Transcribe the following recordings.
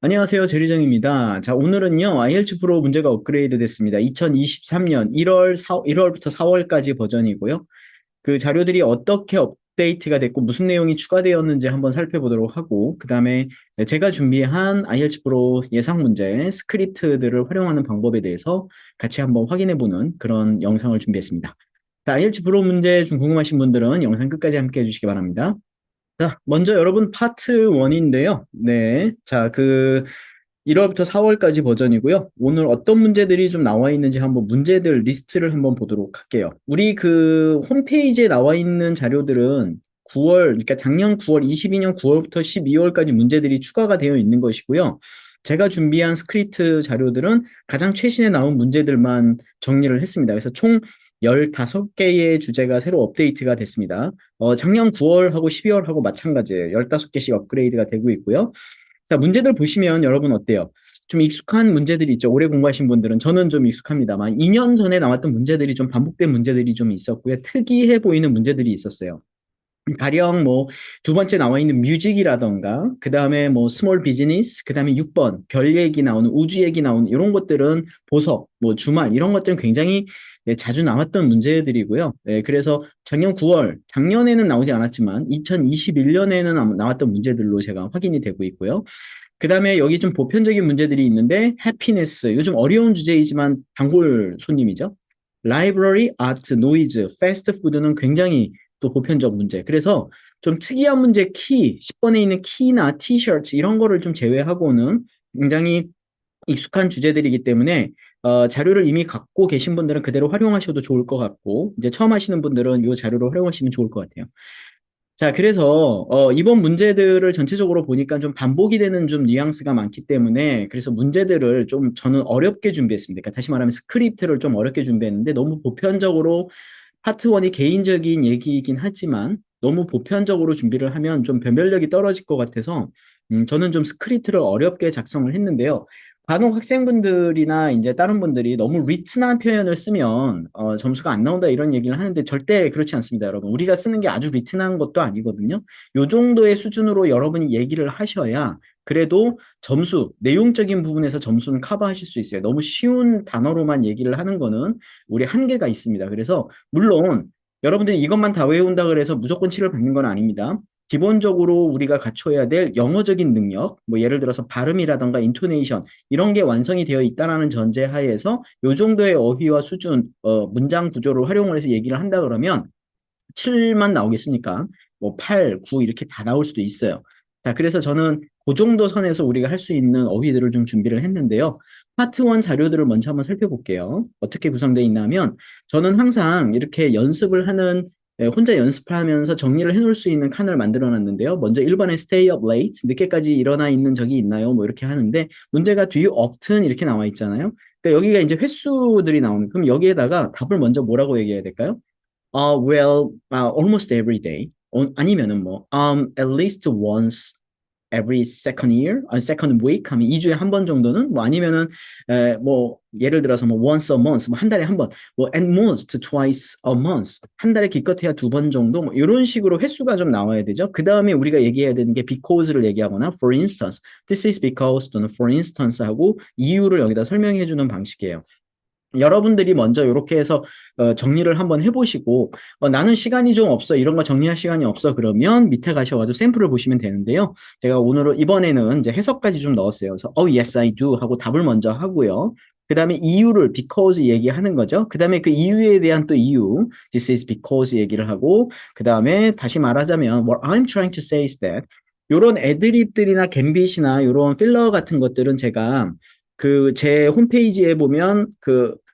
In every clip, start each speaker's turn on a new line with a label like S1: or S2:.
S1: 안녕하세요. 제리정입니다. 자, 오늘은요, IELTS 프로 문제가 업그레이드 됐습니다. 2023년 1월부터 4월까지 버전이고요. 그 자료들이 어떻게 업데이트가 됐고 무슨 내용이 추가되었는지 한번 살펴보도록 하고, 그 다음에 제가 준비한 IELTS 프로 예상 문제, 스크립트들을 활용하는 방법에 대해서 같이 한번 확인해보는 그런 영상을 준비했습니다. 자, IELTS 프로 문제 좀 궁금하신 분들은 영상 끝까지 함께 해주시기 바랍니다. 자, 먼저 여러분 파트 1인데요. 네. 자, 1월부터 4월까지 버전이고요. 오늘 어떤 문제들이 좀 나와 있는지 한번 문제들 리스트를 한번 보도록 할게요. 우리 그 홈페이지에 나와 있는 자료들은 그러니까 작년 9월, 22년 9월부터 12월까지 문제들이 추가가 되어 있는 것이고요. 제가 준비한 스크립트 자료들은 가장 최신에 나온 문제들만 정리를 했습니다. 그래서 총 15개의 주제가 새로 업데이트가 됐습니다. 작년 9월하고 12월하고 마찬가지예요. 15개씩 업그레이드가 되고 있고요. 자, 문제들 보시면 여러분 어때요? 좀 익숙한 문제들이 있죠. 오래 공부하신 분들은 저는 좀 익숙합니다만 2년 전에 나왔던 문제들이 좀 반복된 문제들이 좀 있었고요. 특이해 보이는 문제들이 있었어요. 가령 뭐 두 번째 나와 있는 뮤직이라던가 그 다음에 뭐 스몰 비즈니스 그 다음에 6번 별 얘기 나오는 우주 얘기 나오는 이런 것들은 보석 뭐 주말 이런 것들은 굉장히 자주 나왔던 문제들이고요. 그래서 작년 9월 작년에는 나오지 않았지만 2021년에는 나왔던 문제들로 제가 확인이 되고 있고요. 그 다음에 여기 좀 보편적인 문제들이 있는데 해피니스 요즘 어려운 주제이지만 단골 손님이죠. 라이브러리, 아트, 노이즈, 패스트푸드는 굉장히 또 보편적 문제. 그래서 좀 특이한 문제 키, 10번에 있는 키나 티셔츠 이런 거를 좀 제외하고는 굉장히 익숙한 주제들이기 때문에 자료를 이미 갖고 계신 분들은 그대로 활용하셔도 좋을 것 같고 이제 처음 하시는 분들은 이 자료를 활용하시면 좋을 것 같아요. 자, 그래서 이번 문제들을 전체적으로 보니까 좀 반복이 되는 좀 뉘앙스가 많기 때문에 그래서 문제들을 좀 저는 어렵게 준비했습니다. 그러니까 다시 말하면 스크립트를 좀 어렵게 준비했는데 너무 보편적으로 파트 1이 개인적인 얘기이긴 하지만 너무 보편적으로 준비를 하면 좀 변별력이 떨어질 것 같아서 저는 좀 스크립트를 어렵게 작성을 했는데요. 간혹 학생분들이나 이제 다른 분들이 너무 리트한 표현을 쓰면 점수가 안 나온다 이런 얘기를 하는데 절대 그렇지 않습니다, 여러분. 우리가 쓰는 게 아주 리트한 것도 아니거든요. 요 정도의 수준으로 여러분이 얘기를 하셔야 그래도 점수, 내용적인 부분에서 점수는 커버하실 수 있어요. 너무 쉬운 단어로만 얘기를 하는 거는 우리 한계가 있습니다. 그래서 물론 여러분들이 이것만 다 외운다 그래서 무조건 치를 받는 건 아닙니다. 기본적으로 우리가 갖춰야 될 영어적인 능력, 뭐 예를 들어서 발음이라던가 인토네이션 이런 게 완성이 되어 있다라는 전제 하에서 요 정도의 어휘와 수준, 문장 구조를 활용을 해서 얘기를 한다 그러면 7만 나오겠습니까? 뭐 8, 9 이렇게 다 나올 수도 있어요. 자, 그래서 저는 그 정도 선에서 우리가 할 수 있는 어휘들을 좀 준비를 했는데요. 파트 1 자료들을 먼저 한번 살펴볼게요. 어떻게 구성되어 있냐면 저는 항상 이렇게 연습을 하는 혼자 연습하면서 정리를 해놓을 수 있는 칸을 만들어 놨는데요. 먼저 1번에 stay up late, 늦게까지 일어나 있는 적이 있나요? 뭐 이렇게 하는데 문제가 do you often 이렇게 나와 있잖아요. 그러니까 여기가 이제 횟수들이 나오는 그럼 여기에다가 답을 먼저 뭐라고 얘기해야 될까요? Well, almost every day. 아니면은 뭐, at least once every second year, second week 하면 2주에 한 번 정도는 뭐 아니면은 뭐 예를 들어서 뭐 once a month, 뭐 한 달에 한 번, 뭐 at most twice a month, 한 달에 기껏해야 두 번 정도, 뭐 이런 식으로 횟수가 좀 나와야 되죠. 그 다음에 우리가 얘기해야 되는 게 because를 얘기하거나 for instance, this is because 또는 for instance 하고 이유를 여기다 설명해 주는 방식이에요. 여러분들이 먼저 이렇게 해서 정리를 한번 해보시고 나는 시간이 좀 없어 이런 거 정리할 시간이 없어 그러면 밑에 가셔가지고 샘플을 보시면 되는데요. 제가 이번에는 이제 해석까지 좀 넣었어요. 그래서 yes I do 하고 답을 먼저 하고요. 그 다음에 이유를 because 얘기하는 거죠. 그 다음에 그 이유에 대한 또 이유 this is because 얘기를 하고 그 다음에 다시 말하자면 what I'm trying to say is that 요런 애드립들이나 갬빗이나 요런 필러 같은 것들은 제가 제 홈페이지에 보면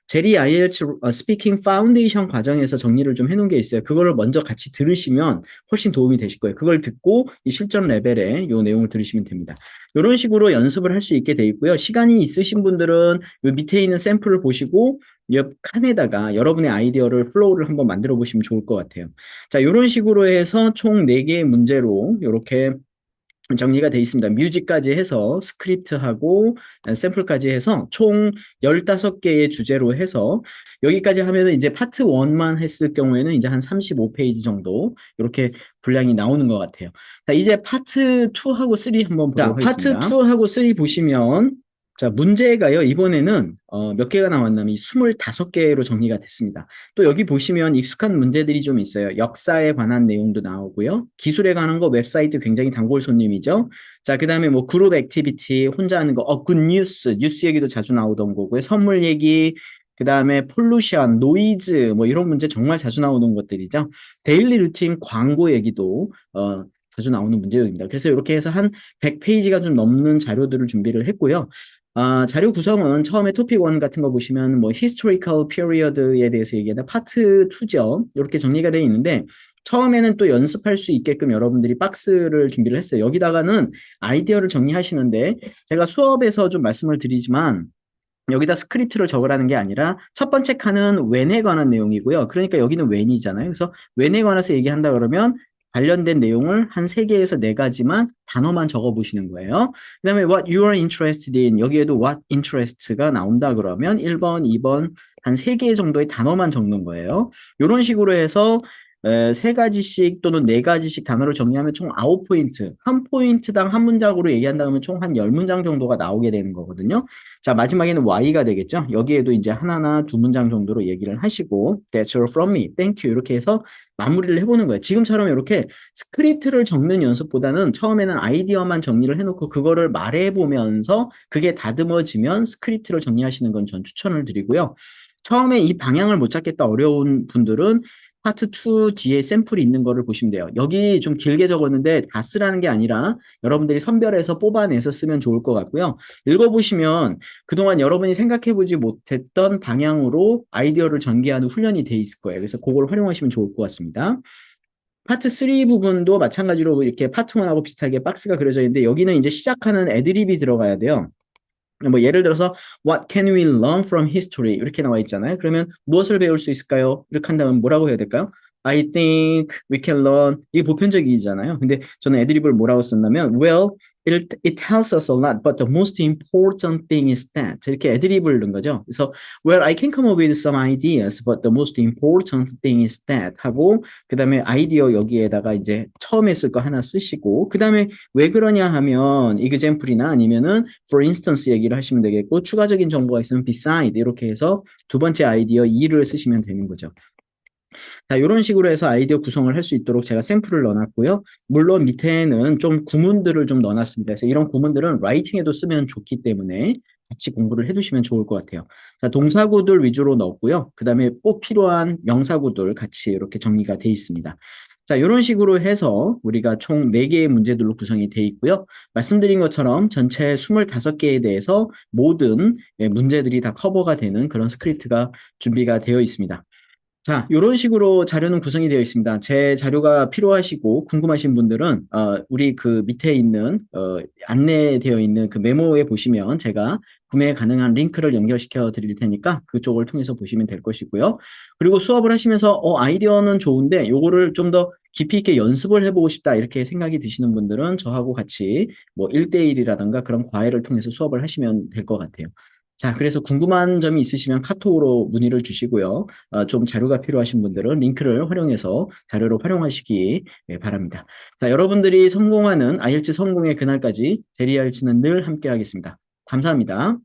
S1: 제리 IELTS 스피킹 파운데이션 과정에서 정리를 좀 해놓은 게 있어요. 그거를 먼저 같이 들으시면 훨씬 도움이 되실 거예요. 그걸 듣고 이 실전 레벨에 요 내용을 들으시면 됩니다. 이런 식으로 연습을 할 수 있게 돼 있고요. 시간이 있으신 분들은 요 밑에 있는 샘플을 보시고 옆 칸에다가 여러분의 아이디어를 플로우를 한번 만들어 보시면 좋을 것 같아요. 자, 이런 식으로 해서 총 4개의 문제로 이렇게 정리가 돼 있습니다. 뮤직까지 해서 스크립트하고 샘플까지 해서 총 15개의 주제로 해서 여기까지 하면은 이제 파트 1만 했을 경우에는 이제 한 35페이지 정도 이렇게 분량이 나오는 것 같아요. 자, 이제 파트 2하고 3 한번 보도록 하겠습니다. 파트 2하고 3 보시면 자, 문제가요. 이번에는 몇 개가 나왔냐면 25개로 정리가 됐습니다. 또 여기 보시면 익숙한 문제들이 좀 있어요. 역사에 관한 내용도 나오고요. 기술에 관한 거 웹사이트 굉장히 단골 손님이죠. 자, 그다음에 뭐 그룹 액티비티, 혼자 하는 거, 굿뉴스, 뉴스 얘기도 자주 나오던 거고요. 선물 얘기, 그다음에 폴루션, 노이즈 뭐 이런 문제 정말 자주 나오는 것들이죠. 데일리 루틴 광고 얘기도 자주 나오는 문제입니다. 그래서 이렇게 해서 한 100페이지가 좀 넘는 자료들을 준비를 했고요. 자료 구성은 처음에 토픽 1 같은 거 보시면 뭐 historical period에 대해서 얘기하는 파트 2죠. 이렇게 정리가 되어 있는데 처음에는 또 연습할 수 있게끔 여러분들이 박스를 준비를 했어요. 여기다가는 아이디어를 정리하시는데 제가 수업에서 좀 말씀을 드리지만 여기다 스크립트를 적으라는 게 아니라 첫 번째 칸은 when에 관한 내용이고요. 그러니까 여기는 when이잖아요. 그래서 when에 관해서 얘기한다 그러면 관련된 내용을 한 3개에서 4가지만 단어만 적어 보시는 거예요. 그 다음에 what you are interested in 여기에도 what interest가 나온다 그러면 1번, 2번 한 3개 정도의 단어만 적는 거예요. 이런 식으로 해서 3가지씩 또는 4가지씩 단어를 정리하면 총 9포인트, 한 포인트당 한 문장으로 얘기한다면 총 한 10문장 정도가 나오게 되는 거거든요. 자, 마지막에는 Y가 되겠죠. 여기에도 이제 하나나 2문장 정도로 얘기를 하시고 That's all from me. Thank you. 이렇게 해서 마무리를 해보는 거예요. 지금처럼 이렇게 스크립트를 적는 연습보다는 처음에는 아이디어만 정리를 해놓고 그거를 말해보면서 그게 다듬어지면 스크립트를 정리하시는 건 전 추천을 드리고요. 처음에 이 방향을 못 잡겠다 어려운 분들은 파트 2 뒤에 샘플이 있는 거를 보시면 돼요. 여기 좀 길게 적었는데 다 쓰라는 게 아니라 여러분들이 선별해서 뽑아내서 쓰면 좋을 것 같고요. 읽어보시면 그동안 여러분이 생각해보지 못했던 방향으로 아이디어를 전개하는 훈련이 돼 있을 거예요. 그래서 그걸 활용하시면 좋을 것 같습니다. 파트 3 부분도 마찬가지로 이렇게 파트 1하고 비슷하게 박스가 그려져 있는데 여기는 이제 시작하는 애드립이 들어가야 돼요. 뭐 예를 들어서 What can we learn from history? 이렇게 나와 있잖아요. 그러면 무엇을 배울 수 있을까요? 이렇게 한다면 뭐라고 해야 될까요? I think we can learn. 이게 보편적이잖아요. 근데 저는 애드립을 뭐라고 썼냐면 Well, it tells us a lot, but the most important thing is that 이렇게 애드립을 넣은 거죠. 그래서 Well, I can come up with some ideas, but the most important thing is that 하고 그 다음에 아이디어 여기에다가 이제 처음에 쓸 거 하나 쓰시고 그 다음에 왜 그러냐 하면 example이나 아니면은 for instance 얘기를 하시면 되겠고 추가적인 정보가 있으면 beside 이렇게 해서 두 번째 아이디어 2를 쓰시면 되는 거죠. 자, 이런 식으로 해서 아이디어 구성을 할 수 있도록 제가 샘플을 넣어놨고요. 물론 밑에는 좀 구문들을 좀 넣어놨습니다. 그래서 이런 구문들은 라이팅에도 쓰면 좋기 때문에 같이 공부를 해두시면 좋을 것 같아요. 자, 동사구들 위주로 넣었고요. 그 다음에 꼭 필요한 명사구들 같이 이렇게 정리가 돼 있습니다. 자, 이런 식으로 해서 우리가 총 4개의 문제들로 구성이 돼 있고요. 말씀드린 것처럼 전체 25개에 대해서 모든 문제들이 다 커버가 되는 그런 스크립트가 준비가 되어 있습니다. 자, 이런 식으로 자료는 구성이 되어 있습니다. 제 자료가 필요하시고 궁금하신 분들은 우리 그 밑에 있는 안내되어 있는 그 메모에 보시면 제가 구매 가능한 링크를 연결시켜 드릴 테니까 그쪽을 통해서 보시면 될 것이고요. 그리고 수업을 하시면서 아이디어는 좋은데 요거를 좀 더 깊이 있게 연습을 해보고 싶다 이렇게 생각이 드시는 분들은 저하고 같이 뭐 1대1이라든가 그런 과외를 통해서 수업을 하시면 될 것 같아요. 자, 그래서 궁금한 점이 있으시면 카톡으로 문의를 주시고요. 좀 자료가 필요하신 분들은 링크를 활용해서 자료를 활용하시기 바랍니다. 자, 여러분들이 성공하는 IELTS 성공의 그날까지 대리 IELTS는 늘 함께 하겠습니다. 감사합니다.